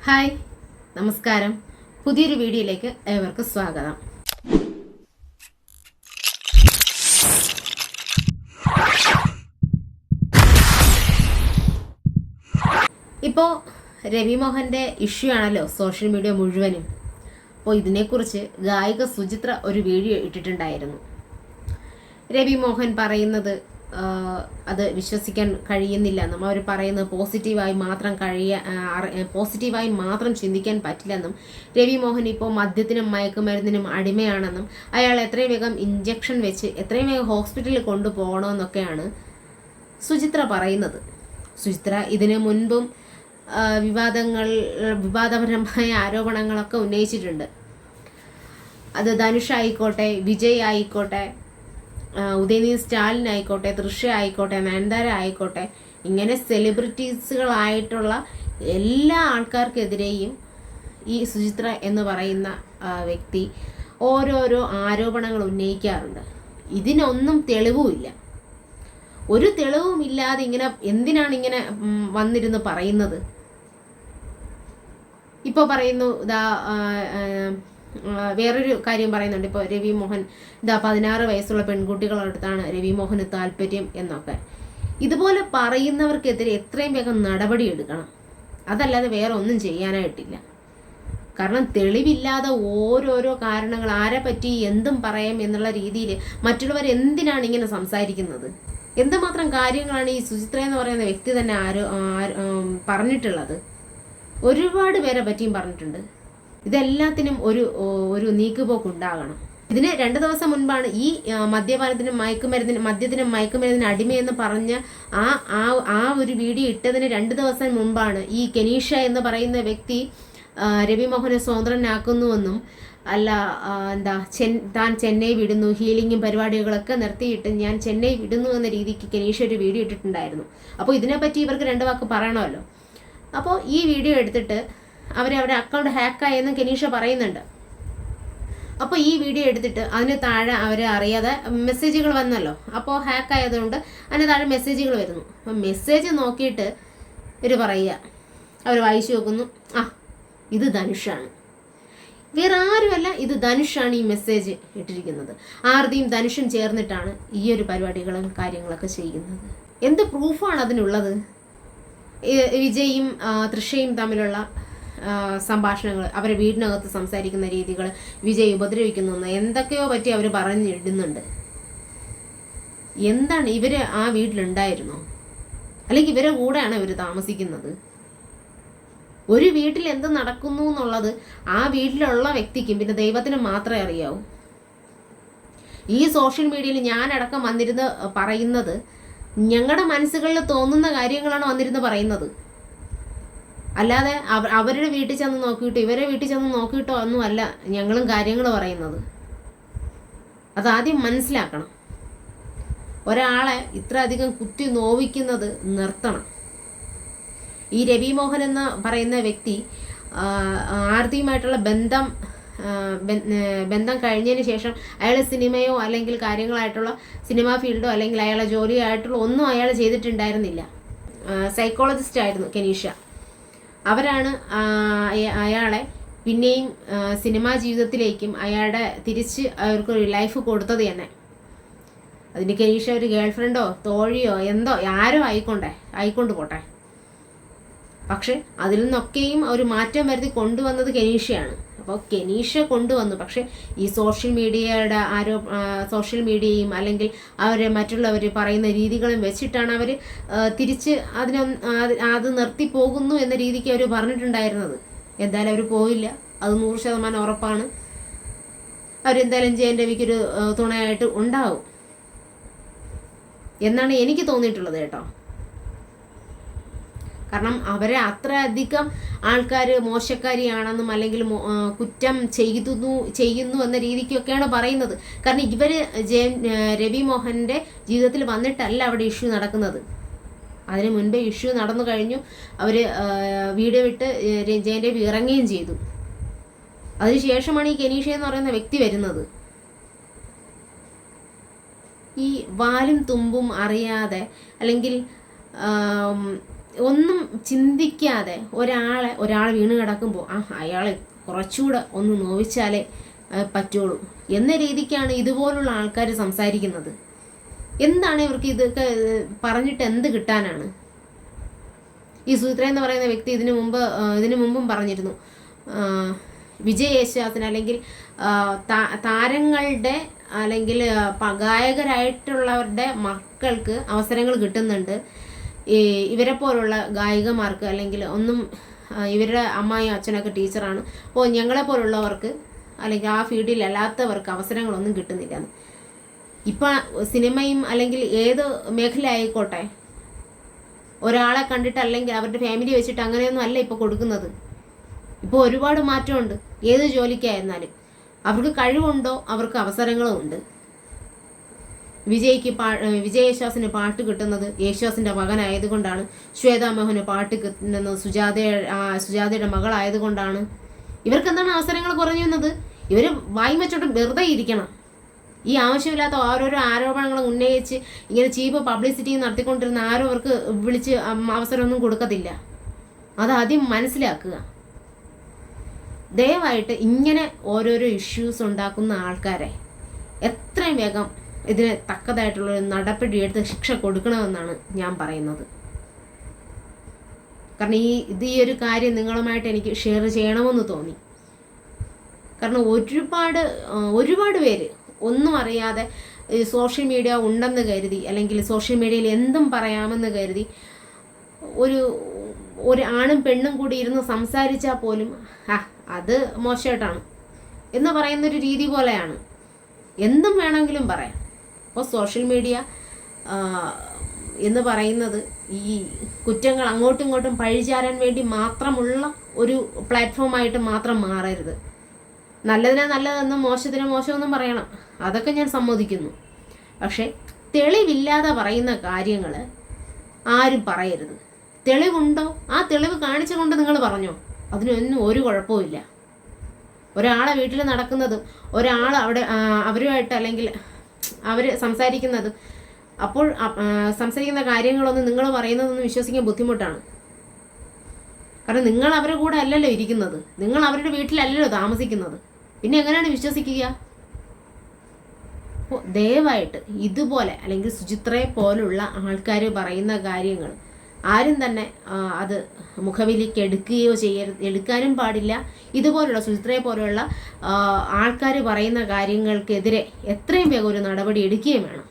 Hi, നമസ്കാരം. പുതിയൊരു വീഡിയോയിലേക്ക് ഏവർക്കും സ്വാഗതം. ഇപ്പോൾ രവി മോഹൻ്റെ ഇഷ്യൂ ആണല്ലോ സോഷ്യൽ മീഡിയ മുഴുവനും. അപ്പോൾ ഇതിനെക്കുറിച്ച് ഗായിക സുചിത്ര ഒരു വീഡിയോ ഇട്ടിട്ടുണ്ടായിരുന്നു. രവി മോഹൻ പറയുന്നത് അത് വിശ്വസിക്കാൻ കഴിയുന്നില്ല എന്നും അവർ പറയുന്നത് പോസിറ്റീവായി മാത്രം ചിന്തിക്കാൻ പറ്റില്ലെന്നും രവി മോഹൻ ഇപ്പോൾ മദ്യത്തിനും മയക്കുമരുന്നിനും അടിമയാണെന്നും അയാൾ എത്രയും വേഗം ഇഞ്ചക്ഷൻ വെച്ച് എത്രയും വേഗം ഹോസ്പിറ്റലിൽ കൊണ്ടുപോകണമെന്നൊക്കെയാണ് സുചിത്ര പറയുന്നത്. സുചിത്ര ഇതിനു മുൻപും വിവാദപരമായ ആരോപണങ്ങളൊക്കെ ഉന്നയിച്ചിട്ടുണ്ട്. അത് ധനുഷ് ആയിക്കോട്ടെ, വിജയ് ആയിക്കോട്ടെ, ഉദയനിധി സ്റ്റാലിൻ ആയിക്കോട്ടെ, തൃശ്യ ആയിക്കോട്ടെ, നയൻതാര ആയിക്കോട്ടെ, ഇങ്ങനെ സെലിബ്രിറ്റീസുകളായിട്ടുള്ള എല്ലാ ആൾക്കാർക്കെതിരെയും ഈ സുചിത്ര എന്ന് പറയുന്ന വ്യക്തി ഓരോരോ ആരോപണങ്ങൾ ഉന്നയിക്കാറുണ്ട്. ഇതിനൊന്നും തെളിവുമില്ല. ഒരു തെളിവുമില്ലാതെ ഇങ്ങനെ എന്തിനാണ് ഇങ്ങനെ വന്നിരുന്ന് പറയുന്നത്? ഇപ്പോൾ പറയുന്നു വേറൊരു കാര്യം പറയുന്നുണ്ട്. ഇപ്പോൾ രവി മോഹൻ 16 വയസ്സുള്ള പെൺകുട്ടികളടുത്താണ് രവി മോഹന് താല്പര്യം എന്നൊക്കെ. ഇതുപോലെ പറയുന്നവർക്കെതിരെ എത്രയും വേഗം നടപടി എടുക്കണം. അതല്ലാതെ വേറെ ഒന്നും ചെയ്യാനായിട്ടില്ല. കാരണം തെളിവില്ലാതെ ഓരോരോ കാരണങ്ങൾ ആരെ പറ്റി എന്തും പറയാം എന്നുള്ള രീതിയിൽ മറ്റുള്ളവർ എന്തിനാണ് ഇങ്ങനെ സംസാരിക്കുന്നത്? എന്തുമാത്രം കാര്യങ്ങളാണ് ഈ സുചിത്ര എന്ന് പറയുന്ന വ്യക്തി തന്നെ പറഞ്ഞിട്ടുള്ളത്? ഒരുപാട് പേരെ പറ്റിയും പറഞ്ഞിട്ടുണ്ട്. ഇതെല്ലാത്തിനും ഒരു നീക്കുപോക്ക് ഉണ്ടാകണം. ഇതിന് 2 ദിവസം മുൻപാണ് ഈ മദ്യത്തിനും മയക്കുമരുന്നിനും അടിമയെന്ന് പറഞ്ഞ ആ ഒരു വീഡിയോ ഇട്ടതിന് 2 ദിവസം മുൻപാണ് ഈ കെനീഷ എന്ന് പറയുന്ന വ്യക്തി രവി മോഹനെ സ്വതന്ത്രനാക്കുന്നുവെന്നും താൻ ചെന്നൈ വിടുന്നു, ഹീലിംഗും പരിപാടികളൊക്കെ നിർത്തിയിട്ട് ഞാൻ ചെന്നൈ വിടുന്നു എന്ന രീതിക്ക് കെനീഷ ഒരു വീഡിയോ ഇട്ടിട്ടുണ്ടായിരുന്നു. അപ്പോൾ ഇതിനെപ്പറ്റി ഇവർക്ക് 2 വാക്ക് പറയണമല്ലോ. അപ്പോൾ ഈ വീഡിയോ എടുത്തിട്ട് അവരുടെ അക്കൗണ്ട് ഹാക്കായെന്ന് കെനീഷ പറയുന്നുണ്ട്. അപ്പോൾ ഈ വീഡിയോ എടുത്തിട്ട് അതിന് താഴെ അവരെ അറിയാതെ മെസ്സേജുകൾ വന്നല്ലോ. അപ്പോൾ ഹാക്കായതുകൊണ്ട് അതിന് താഴെ മെസ്സേജുകൾ വരുന്നു. അപ്പം മെസ്സേജ് നോക്കിയിട്ട് അവർ വായിച്ചു നോക്കുന്നു, ഇത് ധനുഷാണ്, വേറെ ആരുമല്ല, ഇത് ധനുഷാണ് ഈ മെസ്സേജ് ഇട്ടിരിക്കുന്നത്. ആർതിയും ധനുഷും ചേർന്നിട്ടാണ് ഈ ഒരു പരിപാടികളും കാര്യങ്ങളൊക്കെ ചെയ്യുന്നത്. എന്ത് പ്രൂഫാണ് അതിനുള്ളത്? വിജയും തൃശ്യയും തമ്മിലുള്ള സംഭാഷണങ്ങൾ, അവരെ വീടിനകത്ത് സംസാരിക്കുന്ന രീതികൾ, വിജയ് ഉപദ്രവിക്കുന്നു, എന്തൊക്കെയോ പറ്റി അവർ പറഞ്ഞിടുന്നുണ്ട്. എന്താണ് ഇവര് ആ വീട്ടിലുണ്ടായിരുന്നോ? അല്ലെങ്കിൽ ഇവരെ കൂടെയാണ് ഇവർ താമസിക്കുന്നത്? ഒരു വീട്ടിൽ എന്ത് നടക്കുന്നു എന്നുള്ളത് ആ വീട്ടിലുള്ള വ്യക്തിക്കും പിന്നെ ദൈവത്തിന് മാത്രമേ അറിയാവൂ. ഈ സോഷ്യൽ മീഡിയയിൽ ഞാനടക്കം വന്നിരുന്ന് പറയുന്നത് ഞങ്ങളുടെ മനസ്സുകളിൽ തോന്നുന്ന കാര്യങ്ങളാണ് വന്നിരുന്ന് പറയുന്നത്. അല്ലാതെ അവരുടെ വീട്ടിൽ ചെന്ന് നോക്കിയിട്ടോ ഇവരെ വീട്ടിൽ ചെന്ന് നോക്കിയിട്ടോ ഒന്നും അല്ല ഞങ്ങളും കാര്യങ്ങൾ പറയുന്നത്. അതാദ്യം മനസ്സിലാക്കണം. ഒരാളെ ഇത്ര അധികം കുത്തി നോവിക്കുന്നത് നിർത്തണം. ഈ രവി മോഹൻ എന്ന് പറയുന്ന വ്യക്തി ആർത്തിയുമായിട്ടുള്ള ബന്ധം കഴിഞ്ഞതിന് ശേഷം അയാൾ സിനിമയോ അല്ലെങ്കിൽ കാര്യങ്ങളായിട്ടുള്ള സിനിമാ ഫീൽഡോ അല്ലെങ്കിൽ അയാളെ ജോലിയായിട്ടുള്ള ഒന്നും അയാൾ ചെയ്തിട്ടുണ്ടായിരുന്നില്ല. സൈക്കോളജിസ്റ്റ് ആയിരുന്നു കെനീഷ. അവരാണ് അയാളെ പിന്നെയും സിനിമാ ജീവിതത്തിലേക്കും തിരിച്ച് അവർക്കൊരു ലൈഫ് കൊടുത്തത് തന്നെ. അതിന് കെനീഷ ഒരു ഗേൾഫ്രണ്ടോ തോഴിയോ എന്തോ ആരോ ആയിക്കൊണ്ട് പോട്ടെ. പക്ഷെ അതിൽ നിന്നൊക്കെയും ഒരു മാറ്റം വരുത്തി കൊണ്ടുവന്നത് കെനീഷയാണ്. അപ്പോൾ കെനീഷ കൊണ്ടുവന്നു. പക്ഷെ ഈ സോഷ്യൽ മീഡിയയും അല്ലെങ്കിൽ മറ്റുള്ളവർ പറയുന്ന രീതികളും വെച്ചിട്ടാണ് അവർ തിരിച്ച് അത് നിർത്തി പോകുന്നു എന്ന രീതിക്ക് അവർ പറഞ്ഞിട്ടുണ്ടായിരുന്നത്. എന്തായാലും അവർ പോയില്ല, അത് 100% ഉറപ്പാണ്. അവരെന്തായാലും ജയൻ രവിക്കൊരു തുണയായിട്ട് ഉണ്ടാവും എന്നാണ് എനിക്ക് തോന്നിയിട്ടുള്ളത് കേട്ടോ. കാരണം അവരെ അത്രയധികം ആൾക്കാർ മോശക്കാരിയാണെന്നും അല്ലെങ്കിൽ കുറ്റം ചെയ്യുന്നു എന്ന രീതിക്കൊക്കെയാണ് പറയുന്നത്. കാരണം രവി മോഹൻ്റെ ജീവിതത്തിൽ വന്നിട്ടല്ല അവിടെ ഇഷ്യൂ നടക്കുന്നത്. അതിന് മുൻപേ ഇഷ്യൂ നടന്നു കഴിഞ്ഞു. അവർ വീഡിയോ വിട്ട് ജയൻ രവി ഇറങ്ങുകയും ചെയ്തു. അതിനുശേഷമാണ് ഈ കെനീഷ എന്ന് പറയുന്ന വ്യക്തി വരുന്നത്. ഈ വാലും തുമ്പും അറിയാതെ അല്ലെങ്കിൽ ഒന്നും ചിന്തിക്കാതെ ഒരാൾ വീണ് കിടക്കുമ്പോൾ അയാളെ കുറച്ചുകൂടെ ഒന്ന് നോവിച്ചാലേ പറ്റുള്ളൂ എന്ന രീതിക്കാണ് ഇതുപോലുള്ള ആൾക്കാർ സംസാരിക്കുന്നത്. എന്താണ് ഇവർക്ക് ഇതൊക്കെ പറഞ്ഞിട്ട് എന്ത് കിട്ടാനാണ്? ഈ സുചിത്ര എന്ന് പറയുന്ന വ്യക്തി ഇതിനു മുമ്പും പറഞ്ഞിരുന്നു, വിജയ് യേശുദാസിന് അല്ലെങ്കിൽ താരങ്ങളുടെ അല്ലെങ്കിൽ ഗായകരായിട്ടുള്ളവരുടെ മക്കൾക്ക് അവസരങ്ങൾ കിട്ടുന്നുണ്ട്, ഇവരെ പോലുള്ള ഗായികമാർക്ക് അല്ലെങ്കിൽ ഇവരുടെ അമ്മായും അച്ഛനൊക്കെ ടീച്ചറാണ്, അപ്പോൾ ഞങ്ങളെ പോലുള്ളവർക്ക് അല്ലെങ്കിൽ ആ ഫീൽഡിൽ അല്ലാത്തവർക്ക് അവസരങ്ങളൊന്നും കിട്ടുന്നില്ല. ഇപ്പം സിനിമയും അല്ലെങ്കിൽ ഏത് മേഖല ആയിക്കോട്ടെ, ഒരാളെ കണ്ടിട്ട് അല്ലെങ്കിൽ അവരുടെ ഫാമിലി വെച്ചിട്ട് അങ്ങനെയൊന്നും അല്ല ഇപ്പോൾ കൊടുക്കുന്നത്. ഇപ്പോൾ ഒരുപാട് മാറ്റമുണ്ട്. ഏത് ജോലിക്കായിരുന്നാലും അവർക്ക് കഴിവുണ്ടോ അവർക്ക് അവസരങ്ങളും ഉണ്ട്. വിജയ് യേശുദാസിന് പാട്ട് കിട്ടുന്നത് യേശുദാസിൻ്റെ മകനായതുകൊണ്ടാണ്. ശ്വേതാ മോഹന് പാട്ട് കിട്ടുന്നത് സുജാതയുടെ മകളായതുകൊണ്ടാണ്. ഇവർക്ക് എന്താണ് അവസരങ്ങൾ കുറഞ്ഞുവന്നത്? ഇവർ വായി വെച്ചോട്ട് വെറുതെ ഇരിക്കണം. ഈ ആവശ്യമില്ലാത്ത ഓരോരോ ആരോപണങ്ങൾ ഉന്നയിച്ച് ഇങ്ങനെ ചീപ്പ് പബ്ലിസിറ്റി നടത്തിക്കൊണ്ടിരുന്ന ആരും അവർക്ക് വിളിച്ച് അവസരമൊന്നും കൊടുക്കത്തില്ല. അതാദ്യം മനസ്സിലാക്കുക. ദയവായിട്ട് ഇങ്ങനെ ഓരോരോ ഇഷ്യൂസ് ഉണ്ടാക്കുന്ന ആൾക്കാരെ എത്രയും വേഗം ഇതിന് തക്കതായിട്ടുള്ളൊരു നടപടി എടുത്ത് ശിക്ഷ കൊടുക്കണമെന്നാണ് ഞാൻ പറയുന്നത്. കാരണം ഈ ഒരു കാര്യം നിങ്ങളുമായിട്ട് എനിക്ക് ഷെയർ ചെയ്യണമെന്ന് തോന്നി. കാരണം ഒരുപാട് പേര് ഒന്നും അറിയാതെ സോഷ്യൽ മീഡിയ ഉണ്ടെന്ന് കരുതി അല്ലെങ്കിൽ സോഷ്യൽ മീഡിയയിൽ എന്തും പറയാമെന്ന് കരുതി ഒരു ആണും പെണ്ണും കൂടി ഇരുന്ന് സംസാരിച്ചാൽ പോലും അത് മോശമായിട്ടാണ് എന്ന് പറയുന്നൊരു രീതി പോലെയാണ്. എന്തും വേണമെങ്കിലും പറയാം. അപ്പോൾ സോഷ്യൽ മീഡിയ എന്ന് പറയുന്നത് ഈ കുറ്റങ്ങൾ അങ്ങോട്ടും ഇങ്ങോട്ടും പഴിചാരാൻ വേണ്ടി മാത്രമുള്ള ഒരു പ്ലാറ്റ്ഫോമായിട്ട് മാത്രം മാറരുത്. നല്ലതിനെ നല്ലതെന്നും മോശത്തിനെ മോശമെന്നും പറയണം, അതൊക്കെ ഞാൻ സമ്മതിക്കുന്നു. പക്ഷേ തെളിവില്ലാതെ പറയുന്ന കാര്യങ്ങൾ ആരും പറയരുത്. തെളിവുണ്ടോ ആ തെളിവ് കാണിച്ചുകൊണ്ട് നിങ്ങൾ പറഞ്ഞോ, അതിനൊന്നും ഒരു കുഴപ്പമില്ല. ഒരാളെ വീട്ടിൽ നടക്കുന്നതും ഒരാൾ അവിടെ അവരുമായിട്ട് അല്ലെങ്കിൽ അവർ സംസാരിക്കുന്നതും അപ്പോൾ സംസാരിക്കുന്ന കാര്യങ്ങളൊന്നും നിങ്ങൾ പറയുന്നതൊന്നും വിശ്വസിക്കാൻ ബുദ്ധിമുട്ടാണ്. കാരണം നിങ്ങൾ അവരുടെ കൂടെ അല്ലല്ലോ ഇരിക്കുന്നത്, നിങ്ങൾ അവരുടെ വീട്ടിലല്ലല്ലോ താമസിക്കുന്നത്, പിന്നെ എങ്ങനെയാണ് വിശ്വസിക്കുക? അപ്പോൾ ദയവായിട്ട് ഇതുപോലെ അല്ലെങ്കിൽ സുചിത്രയെ പോലുള്ള ആൾക്കാർ പറയുന്ന കാര്യങ്ങൾ ആരും തന്നെ അത് മുഖവിലേക്ക് എടുക്കാനും പാടില്ല. ഇതുപോലുള്ള സുചിത്രയെ പോലുള്ള ആൾക്കാർ പറയുന്ന കാര്യങ്ങൾക്കെതിരെ എത്രയും വേഗം ഒരു നടപടി എടുക്കുകയും വേണം.